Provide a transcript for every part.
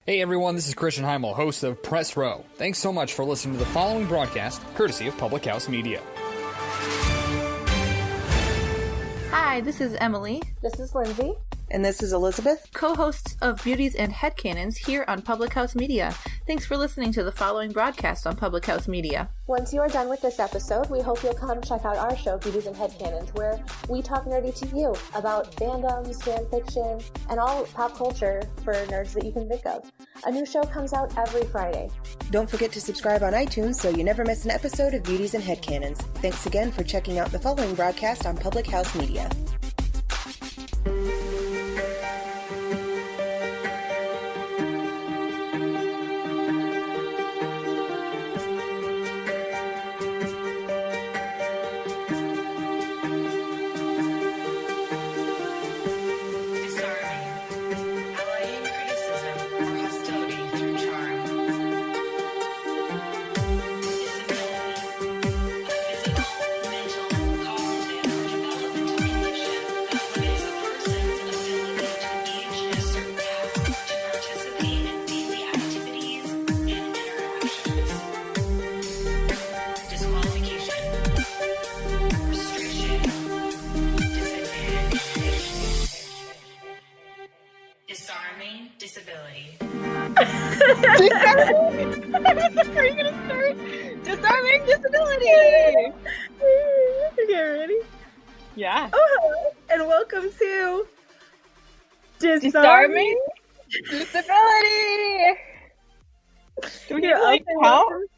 Hey everyone, this is Christian Heimel, host of Press Row. Thanks so much for listening to the following broadcast, courtesy of Public House Media. Hi, this is Emily. This is Lindsay. And this is Elizabeth, co-hosts of Beauties and Headcanons here on Public House Media. Thanks for listening to the following broadcast on Public House Media. Once you are done with this episode, we hope you'll come check out our show, Beauties and Headcanons, where we talk nerdy to you about fandoms, fan fiction, and all pop culture for nerds that you can think of. A new show comes out every Friday. Don't forget to subscribe on iTunes so you never miss an episode of Beauties and Headcanons. Thanks again for checking out the following broadcast on Public House Media. Disability. Are you gonna start? Disarming disability! Okay, ready? Yeah. Oh, hello, and welcome to Disarming disability! Do we get like count?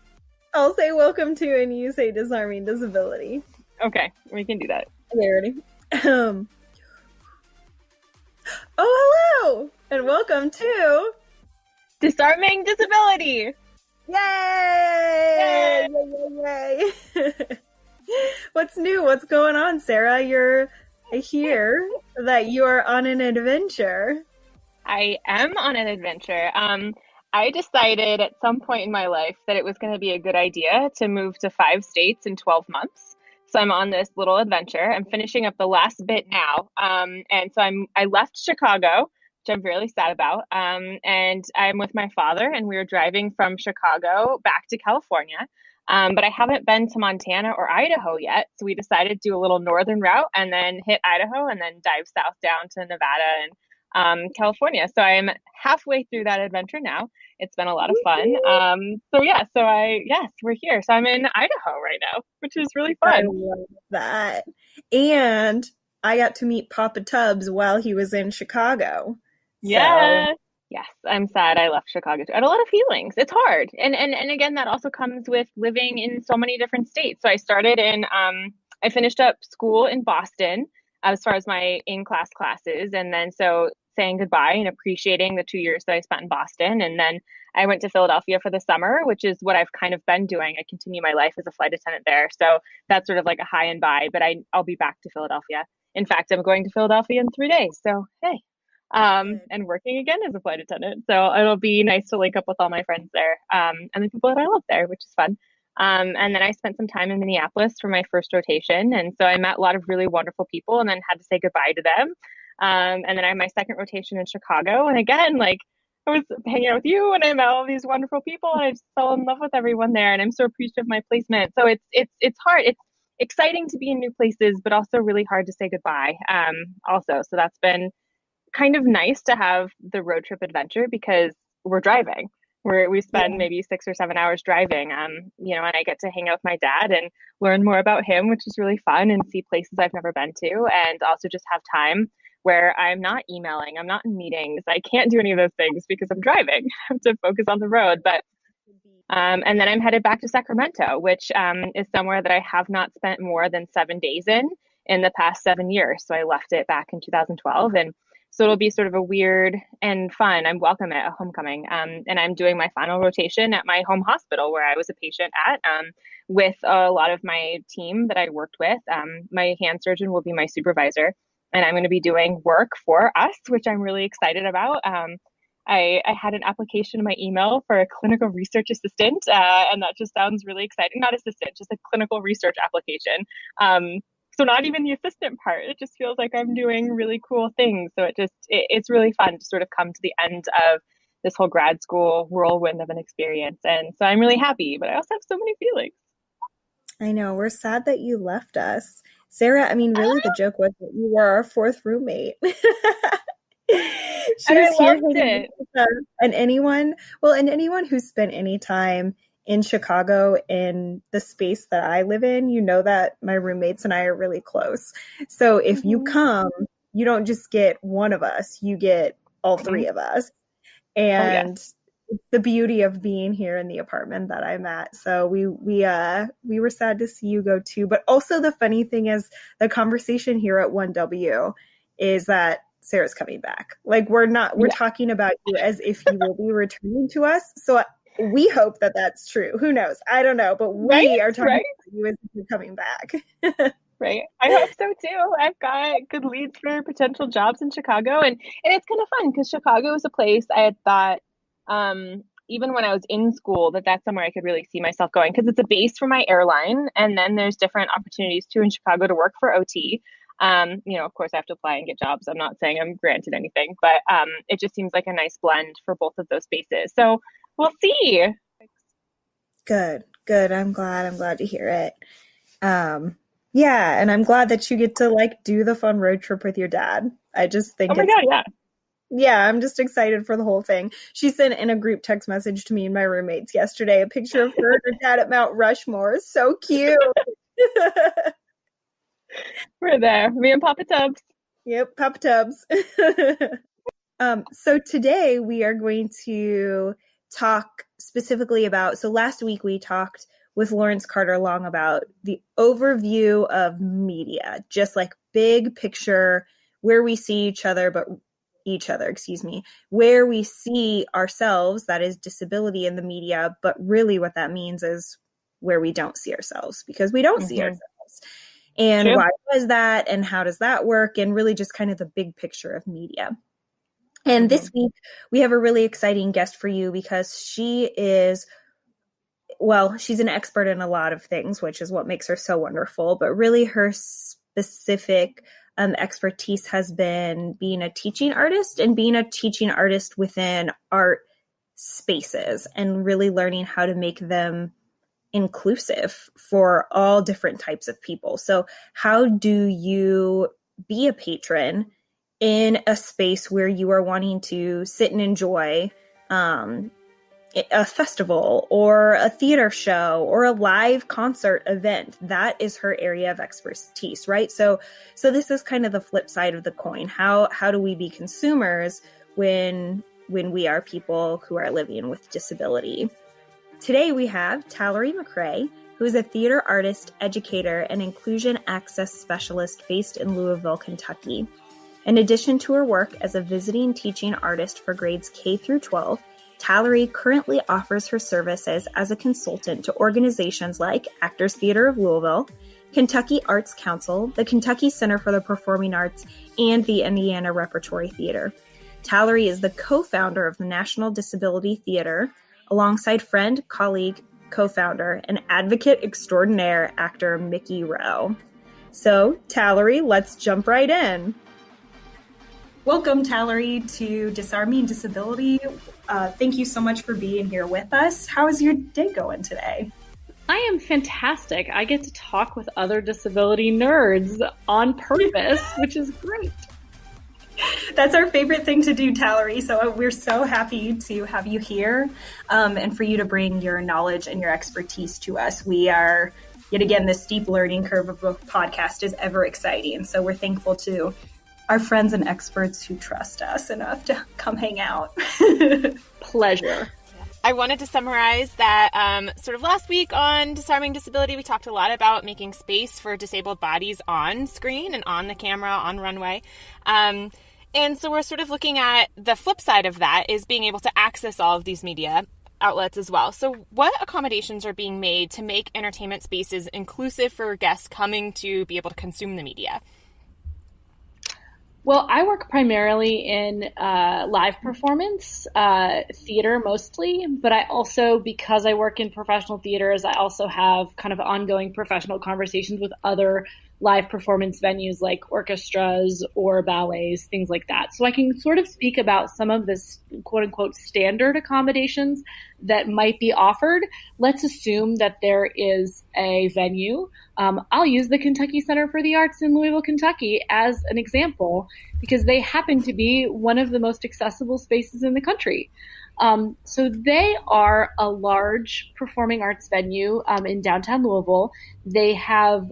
I'll say welcome to, and you say disarming disability. Okay, we can do that. Okay, ready? Oh, hello, and welcome to Disarming disability! Yay! Yay! What's new? What's going on, Sarah? You're here that you are on an adventure. I am on an adventure. I decided at some point in my life that it was going to be a good idea to move to 5 states in 12 months. So I'm on this little adventure. I'm finishing up the last bit now. And so I left Chicago, which I'm really sad about. And I'm with my father, and we were driving from Chicago back to California. But I haven't been to Montana or Idaho yet. So we decided to do a little northern route and then hit Idaho and then dive south down to Nevada and California. So I'm halfway through that adventure now. It's been a lot of fun. Yes, we're here. So I'm in Idaho right now, which is really fun. I love that. And I got to meet Papa Tubbs while he was in Chicago. Yes. So. Yes, I'm sad I left Chicago too. I had a lot of feelings. It's hard. And again, that also comes with living in so many different states. So I started I finished up school in Boston as far as my in-class classes. And then so saying goodbye and appreciating the 2 years that I spent in Boston. And then I went to Philadelphia for the summer, which is what I've kind of been doing. I continue my life as a flight attendant there. So that's sort of like a high and bye, but I'll be back to Philadelphia. In fact, I'm going to Philadelphia in 3 days. So, hey. And working again as a flight attendant. So it'll be nice to link up with all my friends there, and the people that I love there, which is fun. And then I spent some time in Minneapolis for my first rotation. And so I met a lot of really wonderful people and then had to say goodbye to them. And then I had my second rotation in Chicago. And again, like I was hanging out with you and I met all these wonderful people and I just fell in love with everyone there. And I'm so appreciative of my placement. So it's hard. It's exciting to be in new places, but also really hard to say goodbye. Also, so that's been kind of nice to have the road trip adventure because we're driving. We spend maybe 6 or 7 hours driving, and I get to hang out with my dad and learn more about him, which is really fun, and see places I've never been to, and also just have time where I'm not emailing, I'm not in meetings. I can't do any of those things because I'm driving. I have to focus on the road. But and then I'm headed back to Sacramento, which is somewhere that I have not spent more than 7 days in the past 7 years. So I left it back in 2012, and so it'll be sort of a weird and fun. I'm welcome at a homecoming. And I'm doing my final rotation at my home hospital where I was a patient at with a lot of my team that I worked with. My hand surgeon will be my supervisor, and I'm going to be doing work for us, which I'm really excited about. I had an application in my email for a clinical research assistant, and that just sounds really exciting. Not assistant, just a clinical research application. So not even the assistant part. It just feels like I'm doing really cool things. So it's really fun to sort of come to the end of this whole grad school whirlwind of an experience. And so I'm really happy, but I also have so many feelings. I know. We're sad that you left us. Sarah, I mean, really, the joke was that you were our fourth roommate. She was here hanging with us. And anyone who's spent any time in Chicago in the space that I live in, you know that my roommates and I are really close. So if you come, you don't just get one of us, you get all three of us. And it's the beauty of being here in the apartment that I'm at. So we were sad to see you go too. But also the funny thing is the conversation here at 1W is that Sarah's coming back. Like we're talking about you as if you will be returning to us. So we hope that that's true. Who knows? I don't know. But we are talking about you as if you're coming back. Right. I hope so too. I've got good leads for potential jobs in Chicago. And it's kind of fun because Chicago is a place I had thought, even when I was in school, that's somewhere I could really see myself going because it's a base for my airline. And then there's different opportunities too in Chicago to work for OT. Of course I have to apply and get jobs. I'm not saying I'm granted anything, but it just seems like a nice blend for both of those spaces. So we'll see. Good. I'm glad to hear it. Yeah, and I'm glad that you get to do the fun road trip with your dad. I just think yeah, I'm just excited for the whole thing. She sent in a group text message to me and my roommates yesterday, a picture of her and her dad at Mount Rushmore. So cute. We're there. Me and Papa Tubbs. Yep, Papa Tubbs. So today we are going to talk specifically about, so last week we talked with Lawrence Carter Long about the overview of media, just like big picture, where we see where we see ourselves, that is disability in the media, but really what that means is where we don't see ourselves because we don't see ourselves. And why was that? And how does that work? And really just kind of the big picture of media. And this week we have a really exciting guest for you because she's an expert in a lot of things, which is what makes her so wonderful. But really her specific expertise has been being a teaching artist and being a teaching artist within art spaces and really learning how to make them inclusive for all different types of people. So how do you be a patron in a space where you are wanting to sit and enjoy a festival or a theater show or a live concert event? That is her area of expertise, right? So this is kind of the flip side of the coin. How do we be consumers when we are people who are living with disability? Today we have Talleri McRae, who is a theater artist, educator, and inclusion access specialist based in Louisville, Kentucky. In addition to her work as a visiting teaching artist for grades K through 12, Talleri currently offers her services as a consultant to organizations like Actors Theater of Louisville, Kentucky Arts Council, the Kentucky Center for the Performing Arts, and the Indiana Repertory Theater. Talleri is the co-founder of the National Disability Theater, alongside friend, colleague, co-founder, and advocate extraordinaire actor Mickey Rowe. So, Talleri, let's jump right in. Welcome, Talleri, to Disarming Disability. Thank you so much for being here with us. How is your day going today? I am fantastic. I get to talk with other disability nerds on purpose, which is great. That's our favorite thing to do, Talleri. So we're so happy to have you here and for you to bring your knowledge and your expertise to us. We are, yet again, the steep learning curve of a podcast is ever exciting. So we're thankful to our friends and experts who trust us enough to come hang out. Pleasure. I wanted to summarize that sort of last week on Disarming Disability, we talked a lot about making space for disabled bodies on screen and on the camera, on runway. And so we're sort of looking at the flip side of that is being able to access all of these media outlets as well. So what accommodations are being made to make entertainment spaces inclusive for guests coming to be able to consume the media? Well, I work primarily in live performance, theater mostly, but I also, because I work in professional theaters, I also have kind of ongoing professional conversations with other live performance venues like orchestras or ballets, things like that. So I can sort of speak about some of this quote unquote standard accommodations that might be offered. Let's assume that there is a venue. I'll use the Kentucky Center for the Arts in Louisville, Kentucky as an example, because they happen to be one of the most accessible spaces in the country. So they are a large performing arts venue in downtown Louisville. They have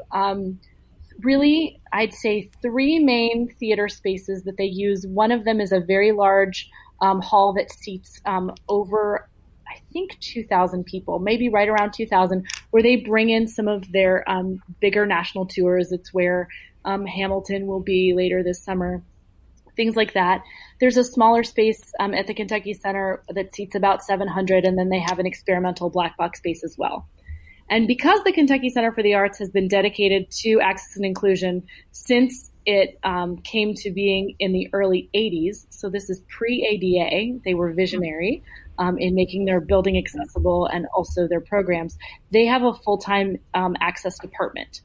really, I'd say, three main theater spaces that they use. One of them is a very large hall that seats over, I think, 2,000 people, maybe right around 2,000, where they bring in some of their bigger national tours. It's where Hamilton will be later this summer, things like that. There's a smaller space at the Kentucky Center that seats about 700, and then they have an experimental black box space as well. And because the Kentucky Center for the Arts has been dedicated to access and inclusion since it came to being in the early 80s, so this is pre-ADA, they were visionary in making their building accessible and also their programs. They have a full-time access department.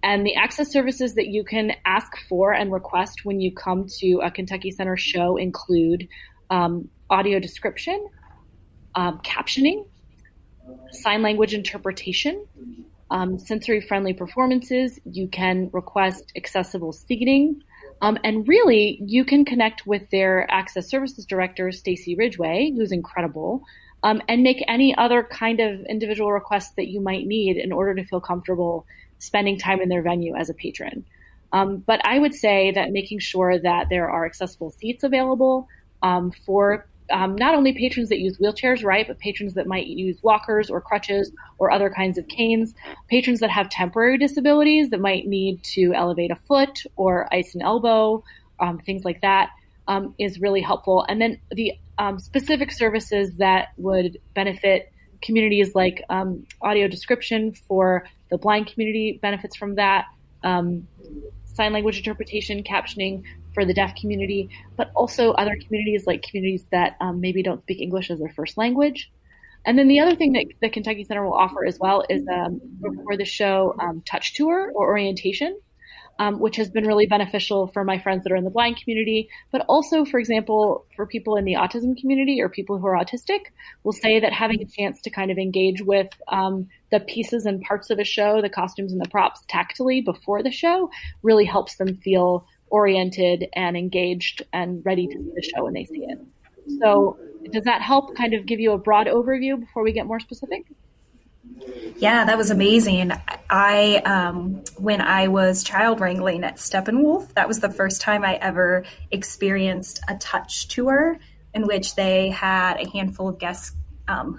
And the access services that you can ask for and request when you come to a Kentucky Center show include audio description, captioning, sign language interpretation, sensory-friendly performances. You can request accessible seating, and really, you can connect with their access services director, Stacy Ridgway, who's incredible, and make any other kind of individual requests that you might need in order to feel comfortable spending time in their venue as a patron. But I would say that making sure that there are accessible seats available for not only patrons that use wheelchairs, right, but patrons that might use walkers or crutches or other kinds of canes, patrons that have temporary disabilities that might need to elevate a foot or ice an elbow, things like that, is really helpful. And then the specific services that would benefit communities like audio description for the blind community benefits from that, sign language interpretation, captioning for the deaf community, but also other communities like communities that maybe don't speak English as their first language. And then the other thing that the Kentucky Center will offer as well is for the show touch tour or orientation, which has been really beneficial for my friends that are in the blind community, but also, for example, for people in the autism community or people who are autistic, will say that having a chance to kind of engage with the pieces and parts of a show, the costumes and the props tactily before the show really helps them feel oriented and engaged and ready to see the show when they see it. So does that help kind of give you a broad overview before we get more specific? Yeah, that was amazing. I when I was child wrangling at Steppenwolf, that was the first time I ever experienced a touch tour in which they had a handful of guests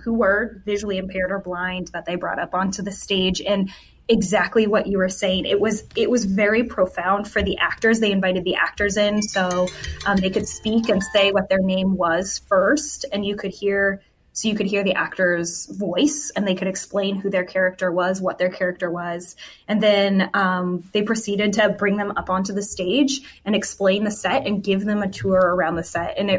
who were visually impaired or blind that they brought up onto the stage. And exactly what you were saying, it was very profound for the actors. They invited the actors in so they could speak and say what their name was first, and you could hear the actor's voice and they could explain who their character was, what their character was. And then they proceeded to bring them up onto the stage and explain the set and give them a tour around the set. And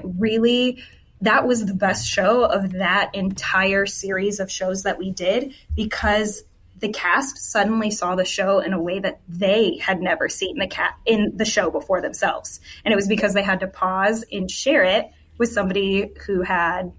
that was the best show of that entire series of shows that we did, because the cast suddenly saw the show in a way that they had never seen in the show before themselves. And it was because they had to pause and share it with somebody who had,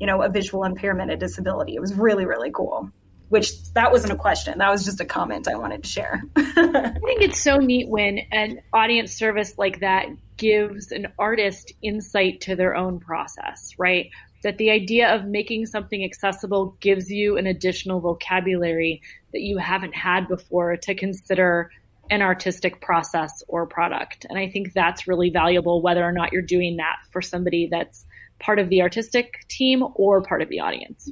a visual impairment, a disability. It was really, really cool, which that wasn't a question. That was just a comment I wanted to share. I think it's so neat when an audience service like that gives an artist insight to their own process, right? That the idea of making something accessible gives you an additional vocabulary that you haven't had before to consider an artistic process or product. And I think that's really valuable, whether or not you're doing that for somebody that's part of the artistic team or part of the audience.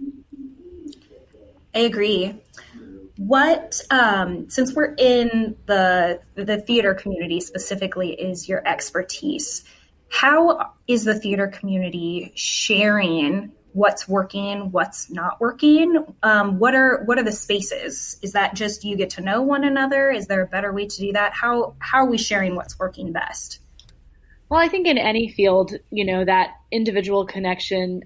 I agree. What, since we're in the theater community specifically, is your expertise? How is the theater community sharing what's working, what's not working? What are the spaces? Is that just you get to know one another? Is there a better way to do that? How are we sharing what's working best? Well, I think in any field, that individual connection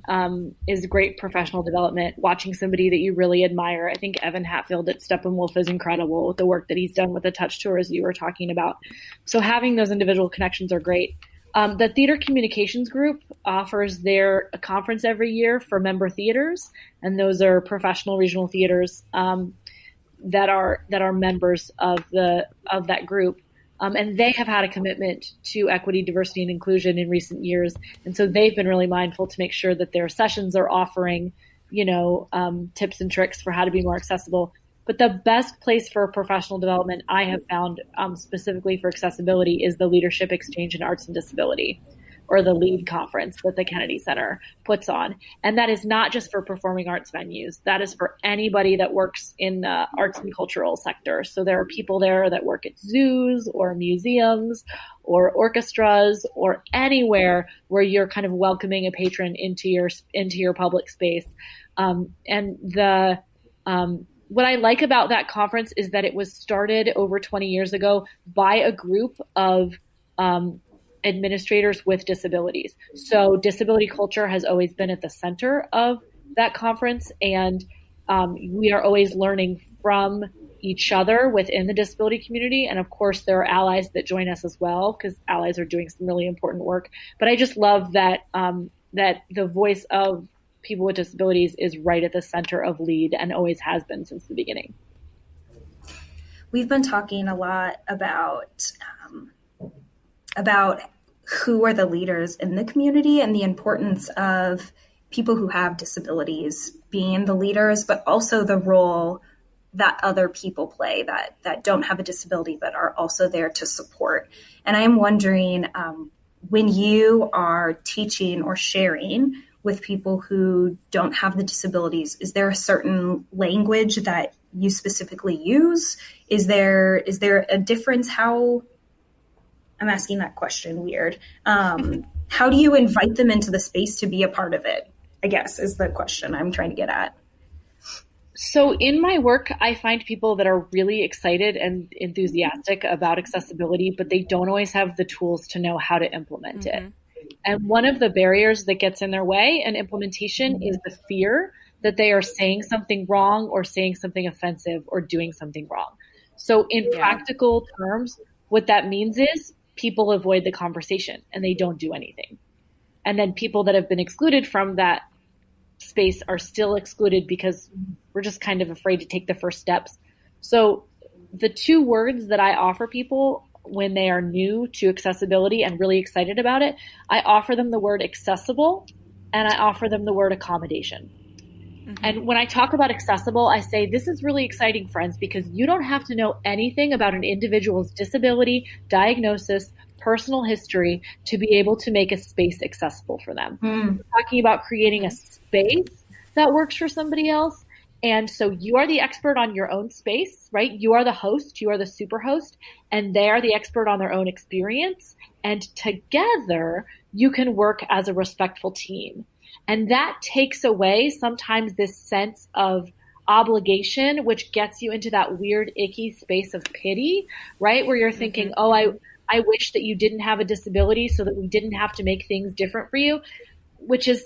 is great professional development. Watching somebody that you really admire. I think Evan Hatfield at Steppenwolf is incredible with the work that he's done with the touch tours you were talking about. So having those individual connections are great. The Theater Communications Group offers a conference every year for member theaters, and those are professional regional theaters that are members of that group. And they have had a commitment to equity, diversity, and inclusion in recent years. And so they've been really mindful to make sure that their sessions are offering, tips and tricks for how to be more accessible. But the best place for professional development I have found specifically for accessibility is the Leadership Exchange in Arts and Disability, or the LEAD conference that the Kennedy Center puts on. And that is not just for performing arts venues. That is for anybody that works in the arts and cultural sector. So there are people there that work at zoos or museums or orchestras or anywhere where you're kind of welcoming a patron into your public space. What I like about that conference is that it was started over 20 years ago by a group of administrators with disabilities. So disability culture has always been at the center of that conference, and we are always learning from each other within the disability community. And of course, there are allies that join us as well, because allies are doing some really important work. But I just love that that the voice of people with disabilities is right at the center of LEAD and always has been since the beginning. We've been talking a lot about who are the leaders in the community and the importance of people who have disabilities being the leaders, but also the role that other people play that don't have a disability but are also there to support. And I am wondering, when you are teaching or sharing with people who don't have the disabilities, is there a certain language that you specifically use? Is there a difference? How, I'm asking that question weird. How do you invite them into the space to be a part of it, I guess, is the question I'm trying to get at. So in my work, I find people that are really excited and enthusiastic about accessibility, but they don't always have the tools to know how to implement it. And one of the barriers that gets in their way in implementation is the fear that they are saying something wrong or saying something offensive or doing something wrong. So in practical terms, what that means is people avoid the conversation and they don't do anything. And then people that have been excluded from that space are still excluded because we're just kind of afraid to take the first steps. So the two words that I offer people when they are new to accessibility and really excited about it, I offer them the word accessible and I offer them the word accommodation. And when I talk about accessible, I say, this is really exciting, friends, because you don't have to know anything about an individual's disability, diagnosis, personal history to be able to make a space accessible for them. We're talking about creating a space that works for somebody else. And so you are the expert on your own space, right? You are the host, you are the super host, and they are the expert on their own experience. And together you can work as a respectful team. And that takes away sometimes this sense of obligation, which gets you into that weird, icky space of pity, right? Where you're thinking, oh, I wish that you didn't have a disability so that we didn't have to make things different for you, which is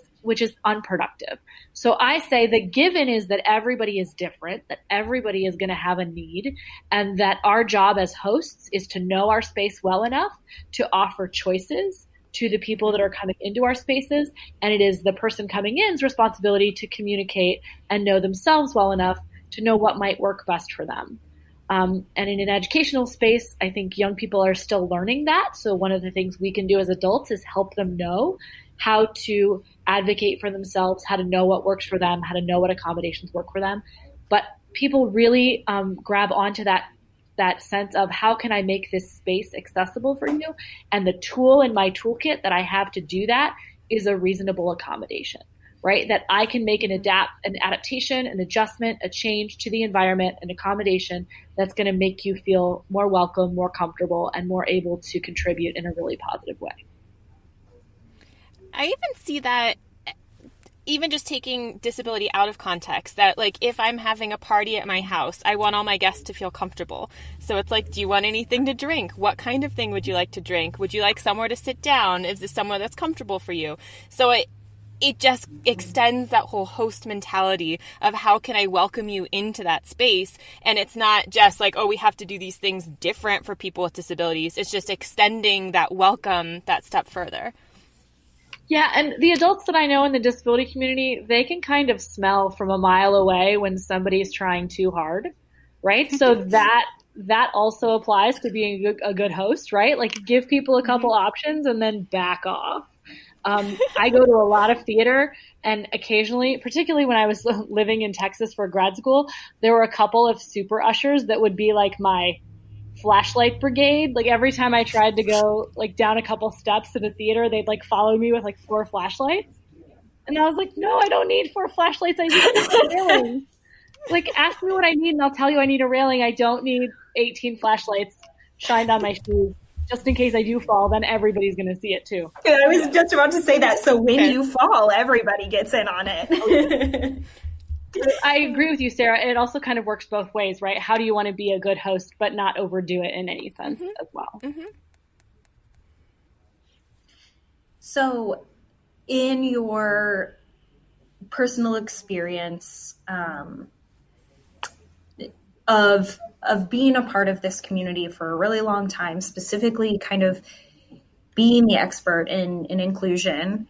unproductive. So I say the given is that everybody is different, that everybody is going to have a need, and that our job as hosts is to know our space well enough to offer choices to the people that are coming into our spaces. And it is the person coming in's responsibility to communicate and know themselves well enough to know what might work best for them. And in an educational space, I think young people are still learning that. So one of the things we can do as adults is help them know how to advocate for themselves, how to know what works for them, how to know what accommodations work for them. But people really grab onto that sense of how can I make this space accessible for you? And the tool in my toolkit that I have to do that is a reasonable accommodation, right? That I can make an adaptation, an adjustment, a change to the environment, an accommodation that's going to make you feel more welcome, more comfortable, and more able to contribute in a really positive way. I even see that even just taking disability out of context, that like if I'm having a party at my house, I want all my guests to feel comfortable. So it's like, do you want anything to drink? What kind of thing would you like to drink? Would you like somewhere to sit down? Is this somewhere that's comfortable for you? So it just extends that whole host mentality of how can I welcome you into that space? And it's not just like, oh, we have to do these things different for people with disabilities. It's just extending that welcome that step further. Yeah, and the adults that I know in the disability community, they can kind of smell from a mile away when somebody's trying too hard, right? So that also applies to being a good host, right? Like give people a couple options and then back off. I go to a lot of theater, and occasionally, particularly when I was living in Texas for grad school, there were a couple of super ushers that would be like my flashlight brigade. Like every time I tried to go like down a couple steps in a theater, they'd like follow me with like 4 flashlights. And I was like, no, I don't need 4 flashlights. I need a railing. Like ask me what I need and I'll tell you I need a railing. I don't need 18 flashlights shined on my shoes. Just in case I do fall, then everybody's going to see it too. Yeah, I was just about to say that. So when you fall, everybody gets in on it. I agree with you, Sarah. It also kind of works both ways, right? How do you want to be a good host, but not overdo it in any sense as well? So in your personal experience of being a part of this community for a really long time, specifically kind of being the expert in inclusion,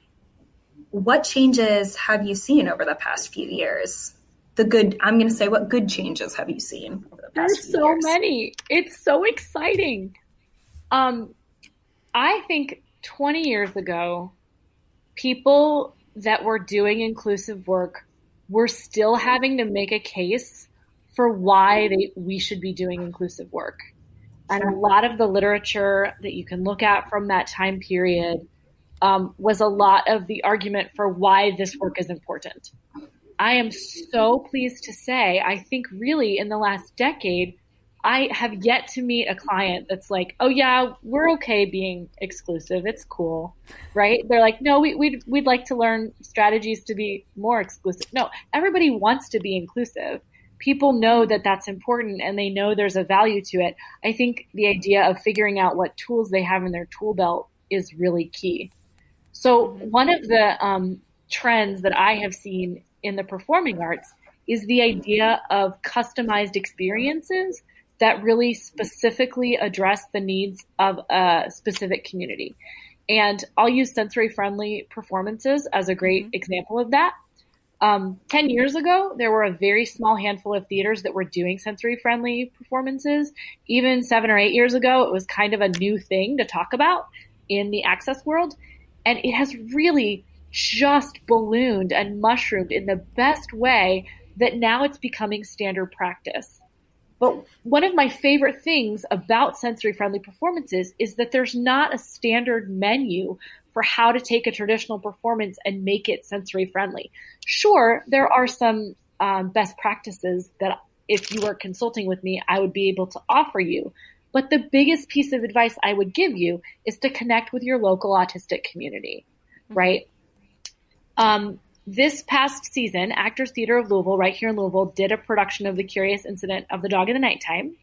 what changes have you seen over the past few years? I'm going to say, what good changes have you seen over the past few years? There's so many. It's so exciting. I think 20 years ago, people that were doing inclusive work were still having to make a case for why we should be doing inclusive work. And a lot of the literature that you can look at from that time period was a lot of the argument for why this work is important. I am so pleased to say, I think really in the last decade, I have yet to meet a client that's like, oh yeah, we're okay being exclusive. It's cool, right? They're like, no, we'd like to learn strategies to be more exclusive. No, everybody wants to be inclusive. People know that that's important and they know there's a value to it. I think the idea of figuring out what tools they have in their tool belt is really key. So one of the trends that I have seen in the performing arts is the idea of customized experiences that really specifically address the needs of a specific community. And I'll use sensory-friendly performances as a great example of that. 10 years ago, there were a very small handful of theaters that were doing sensory-friendly performances. Even 7 or 8 years ago, it was kind of a new thing to talk about in the access world. And it has really just ballooned and mushroomed in the best way that now it's becoming standard practice. But one of my favorite things about sensory-friendly performances is that there's not a standard menu for how to take a traditional performance and make it sensory-friendly. Sure, there are some best practices that if you were consulting with me, I would be able to offer you. But the biggest piece of advice I would give you is to connect with your local autistic community, right? This past season, Actors Theater of Louisville, right here in Louisville, did a production of The Curious Incident of the Dog in the Nighttime.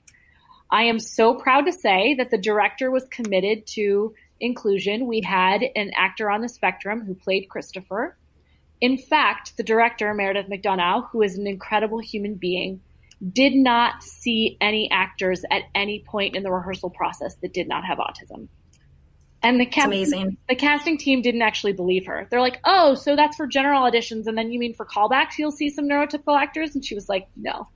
I am so proud to say that the director was committed to inclusion. We had an actor on the spectrum who played Christopher. In fact, the director, Meredith McDonough, who is an incredible human being, did not see any actors at any point in the rehearsal process that did not have autism. And the casting team didn't actually believe her. They're like, oh, so that's for general auditions, and then you mean for callbacks you'll see some neurotypical actors? And she was like, no.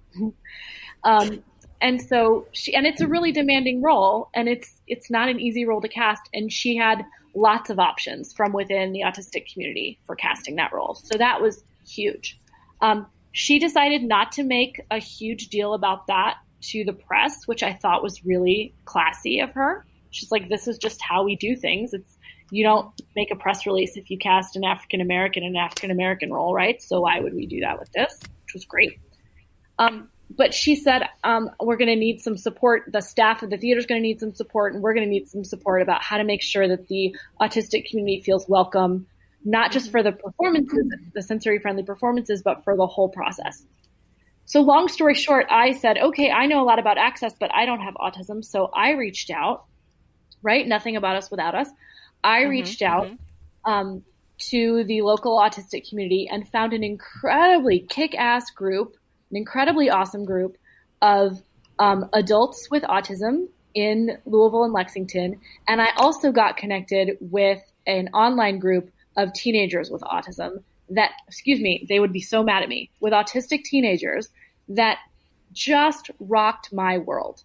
And so and it's a really demanding role, and it's not an easy role to cast. And she had lots of options from within the autistic community for casting that role. So that was huge. She decided not to make a huge deal about that to the press, which I thought was really classy of her. She's like, this is just how we do things. You don't make a press release if you cast an African-American in an African-American role, right? So why would we do that with this? Which was great. But she said, we're going to need some support. The staff of the theater is going to need some support, and we're going to need some support about how to make sure that the autistic community feels welcome not just for the performances, the sensory friendly performances, but for the whole process. So long story short, I said, okay, I know a lot about access, but I don't have autism. So I reached out, right? Nothing about us without us. I reached out to the local autistic community and found an incredibly kick-ass group, an incredibly awesome group of adults with autism in Louisville and Lexington. And I also got connected with an online group of teenagers with autism that, they would be so mad at me, with autistic teenagers that just rocked my world.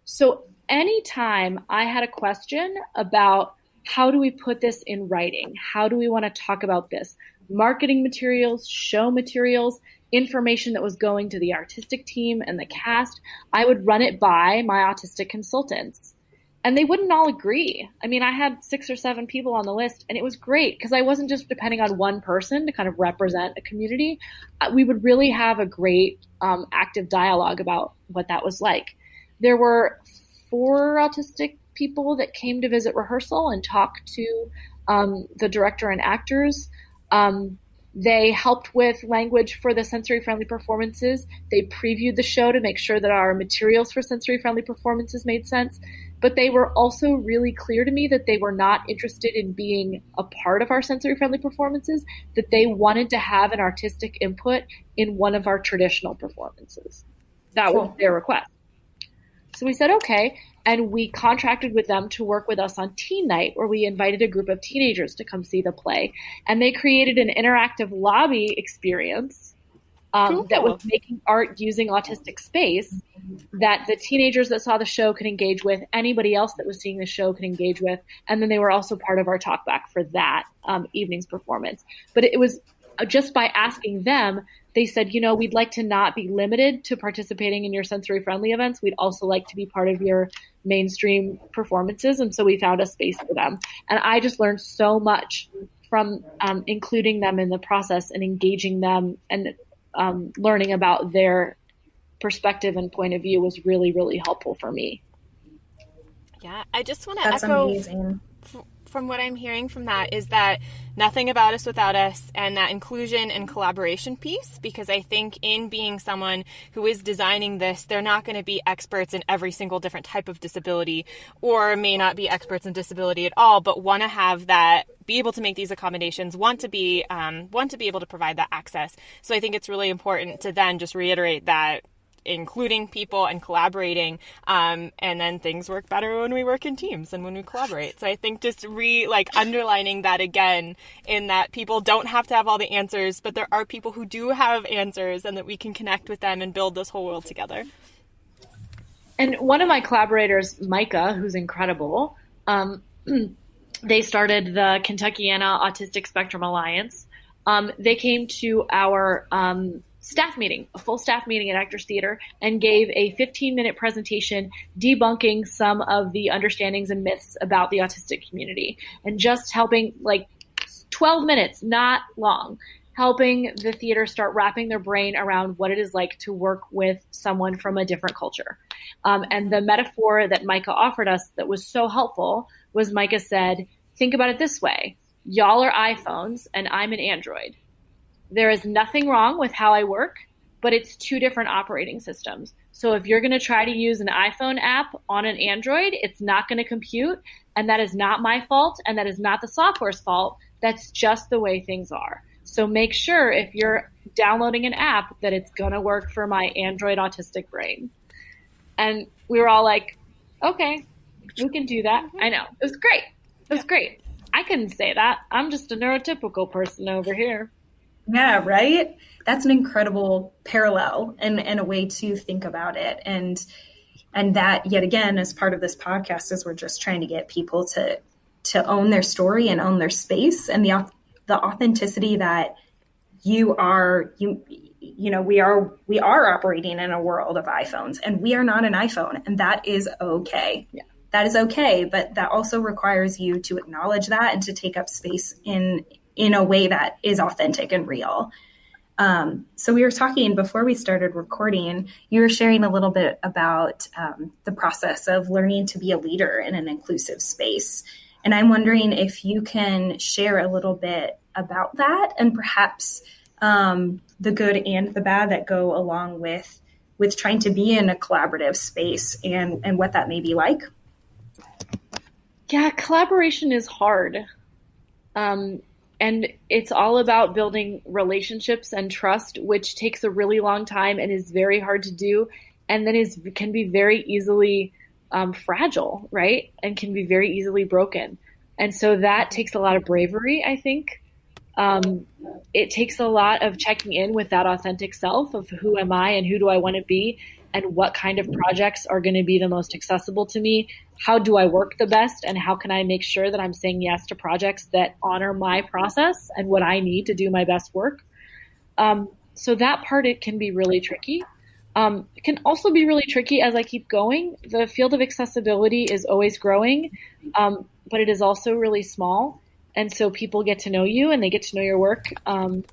So anytime I had a question about how do we put this in writing, how do we want to talk about this, marketing materials, show materials, information that was going to the artistic team and the cast, I would run it by my autistic consultants. And they wouldn't all agree. I mean, I had 6 or 7 people on the list, and it was great because I wasn't just depending on one person to kind of represent a community. We would really have a great active dialogue about what that was like. There were 4 autistic people that came to visit rehearsal and talk to the director and actors. They helped with language for the sensory-friendly performances. They previewed the show to make sure that our materials for sensory-friendly performances made sense. But they were also really clear to me that they were not interested in being a part of our sensory-friendly performances, that they wanted to have an artistic input in one of our traditional performances. That was their request. So we said, okay. And we contracted with them to work with us on Teen Night, where we invited a group of teenagers to come see the play. And they created an interactive lobby experience that was making art using autistic space that the teenagers that saw the show could engage with, anybody else that was seeing the show could engage with. And then they were also part of our talkback for that evening's performance. But it was just by asking them, they said, we'd like to not be limited to participating in your sensory friendly events. We'd also like to be part of your mainstream performances. And so we found a space for them. And I just learned so much from including them in the process and engaging them, and learning about their perspective and point of view was really, really helpful for me. Yeah, I just want to echo from what I'm hearing from that is that nothing about us without us, and that inclusion and collaboration piece, because I think in being someone who is designing this, they're not going to be experts in every single different type of disability, or may not be experts in disability at all, but want to have that, be able to make these accommodations, want to be able to provide that access. So I think it's really important to then just reiterate that including people and collaborating, and then things work better when we work in teams and when we collaborate. So I think just underlining that again, in that people don't have to have all the answers, but there are people who do have answers, and that we can connect with them and build this whole world together. And one of my collaborators, Micah, who's incredible, they started the Kentuckiana Autistic Spectrum Alliance. They came to our staff meeting, a full staff meeting at Actors Theater, and gave a 15-minute presentation debunking some of the understandings and myths about the autistic community, and just helping, 12 minutes, not long, helping the theater start wrapping their brain around what it is like to work with someone from a different culture. And the metaphor that Micah offered us that was so helpful was, Micah said, think about it this way. Y'all are iPhones and I'm an Android. There is nothing wrong with how I work, but it's 2 different operating systems. So if you're going to try to use an iPhone app on an Android, it's not going to compute, and that is not my fault, and that is not the software's fault. That's just the way things are. So make sure if you're downloading an app that it's going to work for my Android autistic brain. And we were all like, okay, we can do that. I know. It was great. It was great. I couldn't say that. I'm just a neurotypical person over here. Yeah, right? That's an incredible parallel and a way to think about it. And that, yet again, as part of this podcast, is we're just trying to get people to own their story and own their space, and the authenticity that we are operating in a world of iPhones, and we are not an iPhone, and that is okay. Yeah. That is okay, but that also requires you to acknowledge that and to take up space in a way that is authentic and real. So we were talking before we started recording, you were sharing a little bit about the process of learning to be a leader in an inclusive space. And I'm wondering if you can share a little bit about that and perhaps the good and the bad that go along with trying to be in a collaborative space and what that may be like. Yeah, collaboration is hard. And it's all about building relationships and trust, which takes a really long time and is very hard to do. And then can be very easily fragile, right? And can be very easily broken. And so that takes a lot of bravery, I think. It takes a lot of checking in with that authentic self of who am I and who do I want to be and what kind of projects are going to be the most accessible to me. How do I work the best and how can I make sure that I'm saying yes to projects that honor my process and what I need to do my best work. So that part, it can be really tricky. It can also be really tricky as I keep going. The field of accessibility is always growing, but it is also really small. And so people get to know you and they get to know your work and,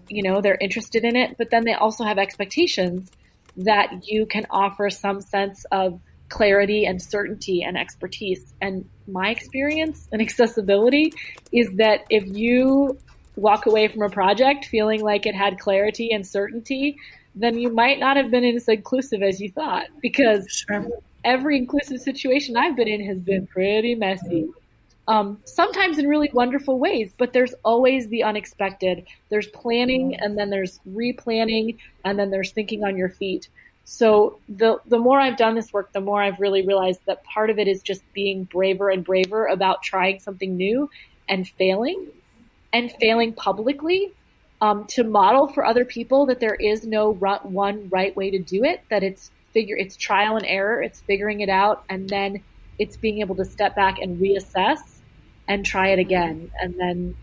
they're interested in it. But then they also have expectations that you can offer some sense of clarity and certainty and expertise. And my experience in accessibility is that if you walk away from a project feeling like it had clarity and certainty, then you might not have been as inclusive as you thought, because every inclusive situation I've been in has been pretty messy. Sometimes in really wonderful ways, but there's always the unexpected. There's planning and then there's replanning and then there's thinking on your feet. So the more I've done this work, the more I've really realized that part of it is just being braver and braver about trying something new and failing publicly, to model for other people that there is no one right way to do it, that it's trial and error, it's figuring it out, and then it's being able to step back and reassess and try it again, and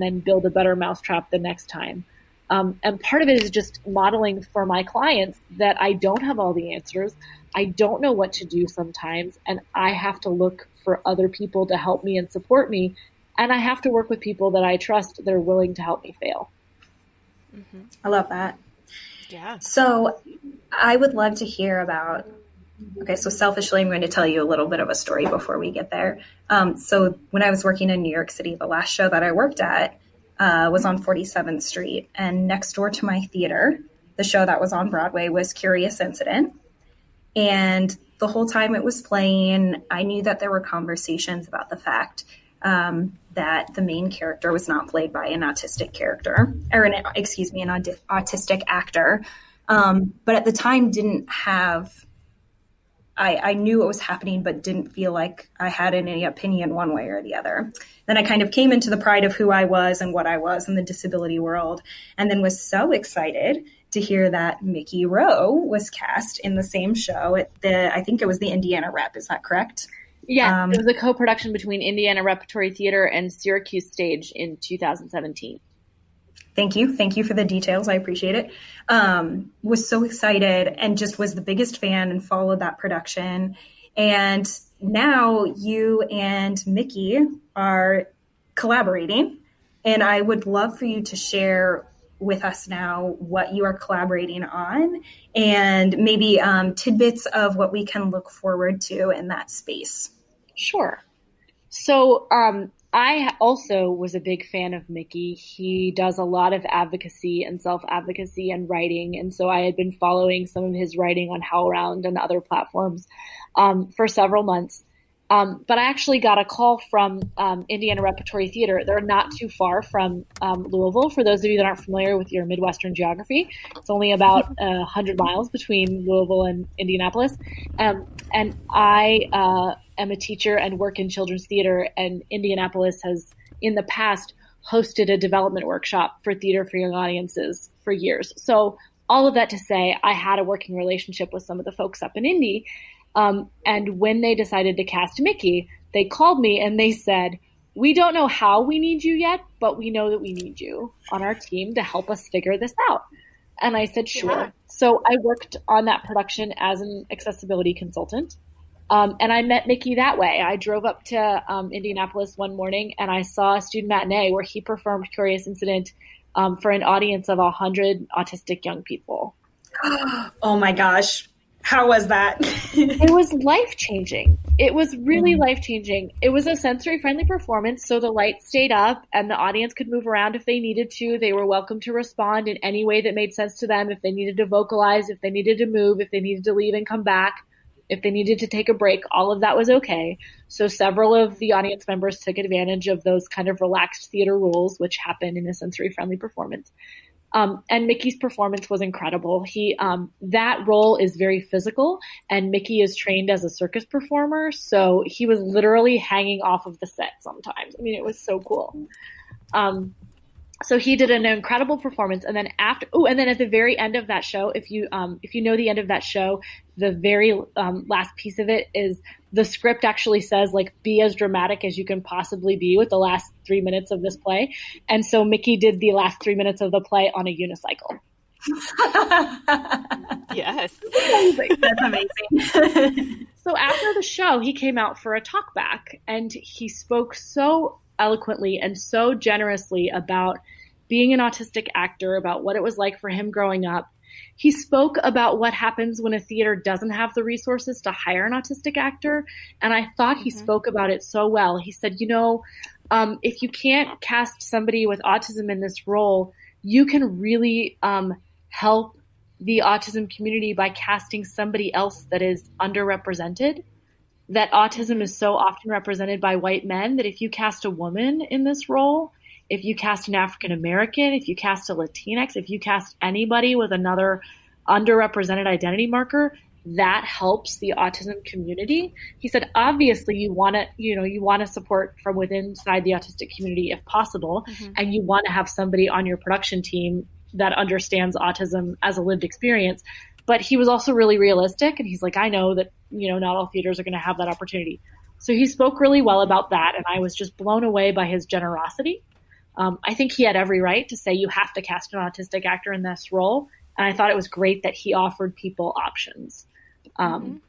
then build a better mousetrap the next time. And part of it is just modeling for my clients that I don't have all the answers. I don't know what to do sometimes, and I have to look for other people to help me and support me. And I have to work with people that I trust that are willing to help me fail. Mm-hmm. I love that. Yeah. So I would love to hear about, so selfishly, I'm going to tell you a little bit of a story before we get there. So when I was working in New York City, the last show that I worked at was on 47th Street. And next door to my theater, the show that was on Broadway was Curious Incident. And the whole time it was playing, I knew that there were conversations about the fact that the main character was not played by an autistic character, or an autistic actor. But at the time didn't have, I knew what was happening, but didn't feel like I had any opinion one way or the other. Then I kind of came into the pride of who I was and what I was in the disability world, and then was so excited to hear that Mickey Rowe was cast in the same show at I think it was the Indiana Rep. Is that correct? Yeah, it was a co-production between Indiana Repertory Theater and Syracuse Stage in 2017. Thank you. Thank you for the details. I appreciate it. Was so excited and just was the biggest fan and followed that production. And now you and Mickey are collaborating. And I would love for you to share with us now what you are collaborating on and maybe tidbits of what we can look forward to in that space. Sure. So I also was a big fan of Mickey. He does a lot of advocacy and self-advocacy and writing. And so I had been following some of his writing on HowlRound and other platforms for several months. But I actually got a call from Indiana Repertory Theater. They're not too far from Louisville. For those of you that aren't familiar with your Midwestern geography, it's only about 100 miles between Louisville and Indianapolis. And I am a teacher and work in children's theater, and Indianapolis has, in the past, hosted a development workshop for theater for young audiences for years. So all of that to say, I had a working relationship with some of the folks up in Indy. And when they decided to cast Mickey, they called me and they said, "We don't know how we need you yet, but we know that we need you on our team to help us figure this out." And I said, sure. Yeah. So I worked on that production as an accessibility consultant. And I met Mickey that way. I drove up to Indianapolis one morning and I saw a student matinee where he performed Curious Incident for an audience of 100 autistic young people. Oh my gosh. How was that? It was life-changing. It was really life-changing. It was a sensory-friendly performance, so the lights stayed up and the audience could move around if they needed to. They were welcome to respond in any way that made sense to them. If they needed to vocalize, if they needed to move, if they needed to leave and come back, if they needed to take a break, all of that was okay. So several of the audience members took advantage of those kind of relaxed theater rules, which happen in a sensory-friendly performance. And Mickey's performance was incredible. That role is very physical, and Mickey is trained as a circus performer. So he was literally hanging off of the set sometimes. I mean, it was so cool. So he did an incredible performance. And then and then at the very end of that show, if you know the end of that show, the very last piece of it is the script actually says, like, be as dramatic as you can possibly be with the last 3 minutes of this play. And so Mickey did the last 3 minutes of the play on a unicycle. Yes. That's amazing. So after the show, he came out for a talk back, and he spoke so eloquently and so generously about being an autistic actor, about what it was like for him growing up. He spoke about what happens when a theater doesn't have the resources to hire an autistic actor. And I thought he spoke about it so well. He said, if you can't cast somebody with autism in this role, you can really help the autism community by casting somebody else that is underrepresented. That autism is so often represented by white men that if you cast a woman in this role, if you cast an African American, if you cast a Latinx, if you cast anybody with another underrepresented identity marker, that helps the autism community. He said, obviously you want to support from inside the autistic community if possible, and you want to have somebody on your production team that understands autism as a lived experience. But he was also really realistic, and he's like, I know that, not all theaters are going to have that opportunity. So he spoke really well about that, and I was just blown away by his generosity. I think he had every right to say you have to cast an autistic actor in this role, and I thought it was great that he offered people options. But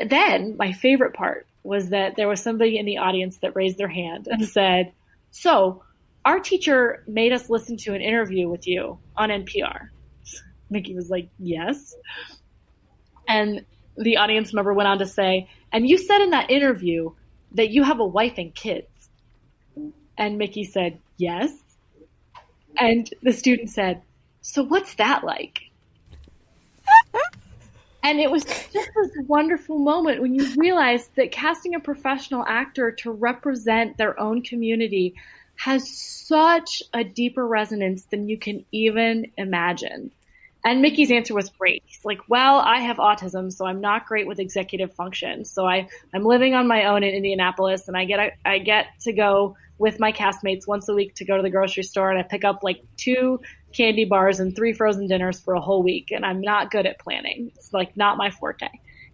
then my favorite part was that there was somebody in the audience that raised their hand and said, so our teacher made us listen to an interview with you on NPR. Mickey was like, yes. And the audience member went on to say, and you said in that interview that you have a wife and kids. And Mickey said, yes. And the student said, so what's that like? And it was just this wonderful moment when you realize that casting a professional actor to represent their own community has such a deeper resonance than you can even imagine. And Mickey's answer was great. He's like, well, I have autism, so I'm not great with executive function. So I'm living on my own in Indianapolis, and I get to go with my castmates once a week to go to the grocery store, and I pick up like 2 candy bars and 3 frozen dinners for a whole week, and I'm not good at planning. It's like not my forte.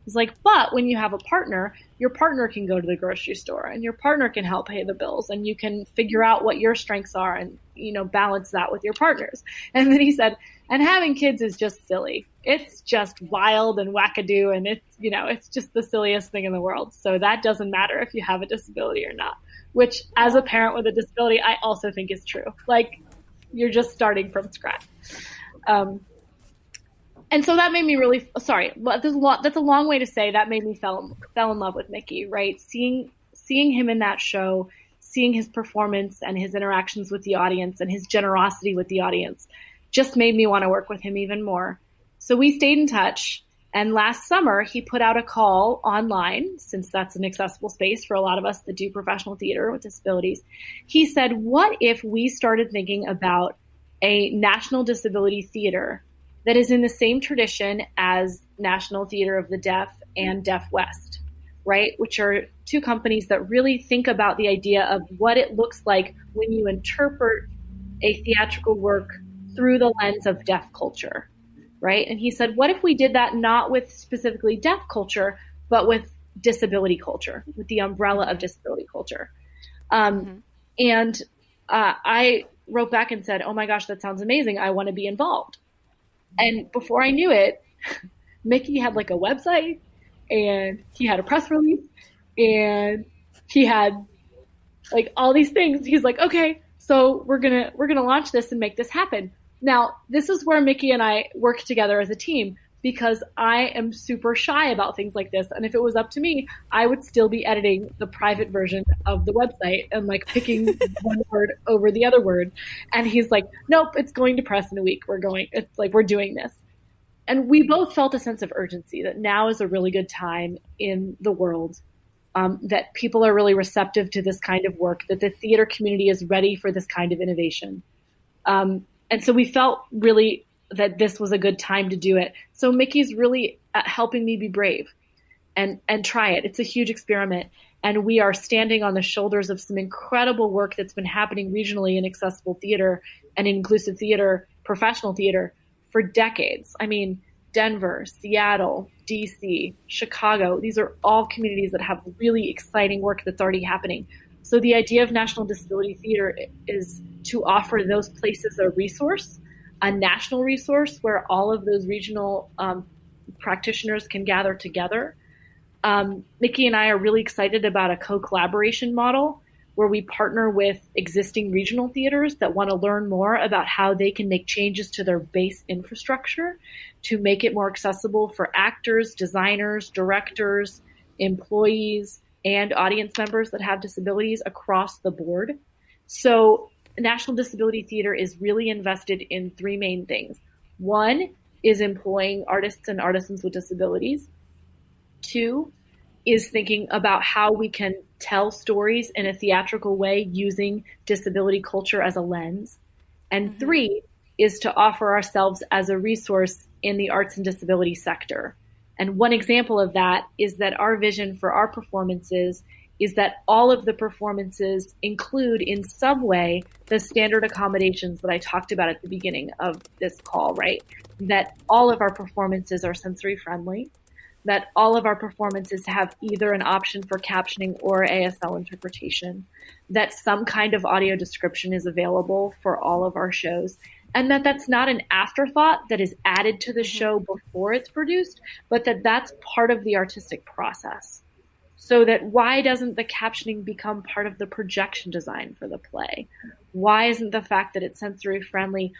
He's like, but when you have a partner, your partner can go to the grocery store, and your partner can help pay the bills, and you can figure out what your strengths are and, balance that with your partners. And then he said, and having kids is just silly. It's just wild and wackadoo, and it's just the silliest thing in the world. So that doesn't matter if you have a disability or not, which as a parent with a disability, I also think is true. Like, you're just starting from scratch. And so that made me really, that's a long way to say that made me fell in love with Mickey, right? Seeing him in that show, seeing his performance and his interactions with the audience and his generosity with the audience just made me want to work with him even more. So we stayed in touch, and last summer he put out a call online, since that's an accessible space for a lot of us that do professional theater with disabilities. He said, what if we started thinking about a national disability theater that is in the same tradition as National Theater of the Deaf and Deaf West, right? Which are 2 companies that really think about the idea of what it looks like when you interpret a theatrical work through the lens of deaf culture, right? And he said, what if we did that not with specifically deaf culture, but with disability culture, with the umbrella of disability culture? And I wrote back and said, oh my gosh, that sounds amazing. I want to be involved. And before I knew it, Mickey had like a website, and he had a press release, and he had like all these things. He's like, okay, so we're gonna launch this and make this happen. Now, this is where Mickey and I work together as a team, because I am super shy about things like this. And if it was up to me, I would still be editing the private version of the website and like picking one word over the other word. And he's like, nope, it's going to press in a week. We're doing this. And we both felt a sense of urgency that now is a really good time in the world, that people are really receptive to this kind of work, that the theater community is ready for this kind of innovation. And so we felt really that this was a good time to do it. So Mickey's really helping me be brave and try it. It's a huge experiment. And we are standing on the shoulders of some incredible work that's been happening regionally in accessible theater and inclusive theater, professional theater, for decades. I mean, Denver, Seattle, DC, Chicago, these are all communities that have really exciting work that's already happening. So the idea of National Disability Theater is to offer those places a resource, a national resource where all of those regional practitioners can gather together. Mickey and I are really excited about a co-collaboration model where we partner with existing regional theaters that want to learn more about how they can make changes to their base infrastructure to make it more accessible for actors, designers, directors, employees, and audience members that have disabilities across the board. So National Disability Theater is really invested in three main things. One is employing artists and artisans with disabilities. Two is thinking about how we can tell stories in a theatrical way using disability culture as a lens. And three is to offer ourselves as a resource in the arts and disability sector. And one example of that is that our vision for our performances is that all of the performances include in some way the standard accommodations that I talked about at the beginning of this call, right? That all of our performances are sensory friendly, that all of our performances have either an option for captioning or ASL interpretation, that some kind of audio description is available for all of our shows, and that that's not an afterthought that is added to the show before it's produced, but that that's part of the artistic process. So that why doesn't the captioning become part of the projection design for the play? Why isn't the fact that it's sensory friendly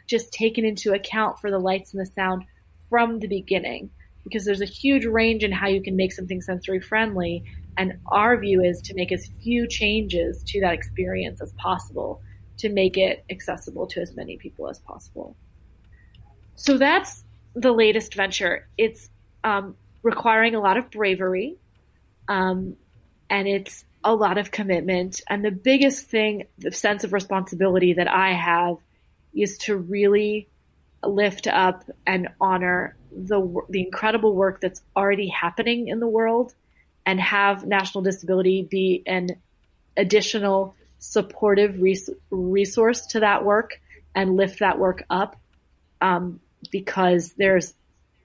just taken into account for the lights and the sound from the beginning? Because there's a huge range in how you can make something sensory friendly. And our view is to make as few changes to that experience as possible to make it accessible to as many people as possible. So that's the latest venture. It's requiring a lot of bravery. And it's a lot of commitment. And the biggest thing, the sense of responsibility that I have is to really lift up and honor the incredible work that's already happening in the world and have National Disability be an additional supportive resource to that work and lift that work up, because there's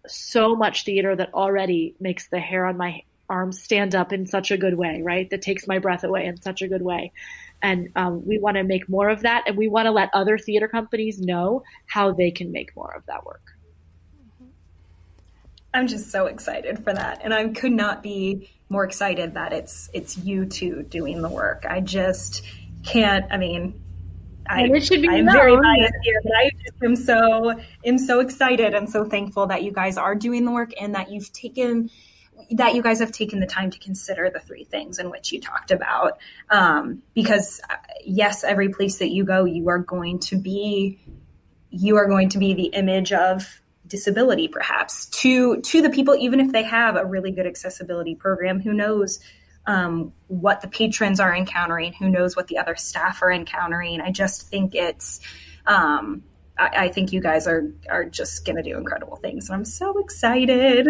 so much theater that already makes the hair on my arms stand up in such a good way, right? That takes my breath away in such a good way. And we want to make more of that. And we want to let other theater companies know how they can make more of that work. I'm just so excited for that. And I could not be more excited that it's you two doing the work. I just can't, I mean, I'm very biased here, but I just am so excited and so thankful that you guys are doing the work and that you guys have taken the time to consider the three things in which you talked about. Because yes, every place that you go, you are going to be the image of disability, perhaps to the people, even if they have a really good accessibility program. Who knows what the patrons are encountering? Who knows what the other staff are encountering? I just think it's, I think you guys are just going to do incredible things. And I'm so excited.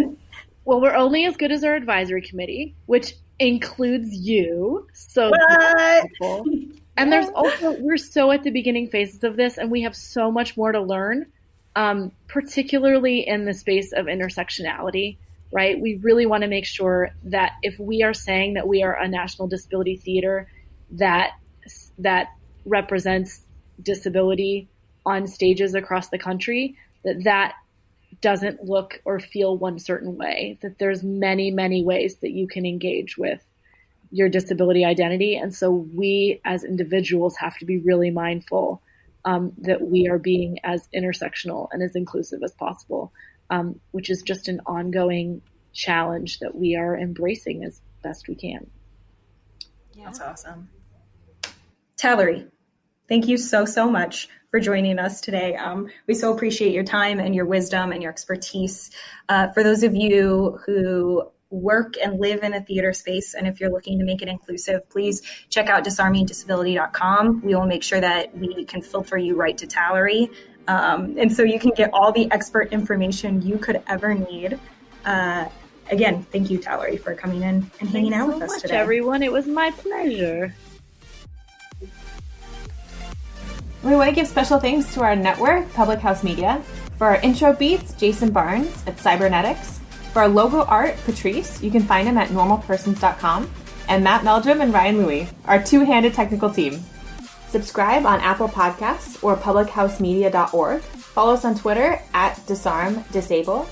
Well, we're only as good as our advisory committee, which includes you. So helpful. And there's also, we're so at the beginning phases of this, and we have so much more to learn, particularly in the space of intersectionality, right? We really want to make sure that if we are saying that we are a national disability theater that represents disability on stages across the country, that doesn't look or feel one certain way, that there's many, many ways that you can engage with your disability identity. And so we as individuals have to be really mindful that we are being as intersectional and as inclusive as possible. which is just an ongoing challenge that we are embracing as best we can. Yeah. That's awesome. Talleri, thank you so much for joining us today. We so appreciate your time and your wisdom and your expertise. For those of you who work and live in a theater space, and if you're looking to make it inclusive, please check out disarmingdisability.com. We will make sure that we can filter you right to Talleri. And so you can get all the expert information you could ever need. Again, thank you, Talleri, for coming in and hanging out with us today. Everyone, it was my pleasure. We want to give special thanks to our network, Public House Media, for our intro beats, Jason Barnes at Cybernetics, for our logo art, Patrice, you can find him at normalpersons.com, and Matt Meldrum and Ryan Louie, our two-handed technical team. Subscribe on Apple Podcasts or publichousemedia.org. Follow us on Twitter at disarmdisable.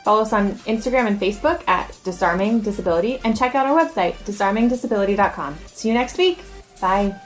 Follow us on Instagram and Facebook at Disarming Disability, and check out our website, disarmingdisability.com. See you next week. Bye.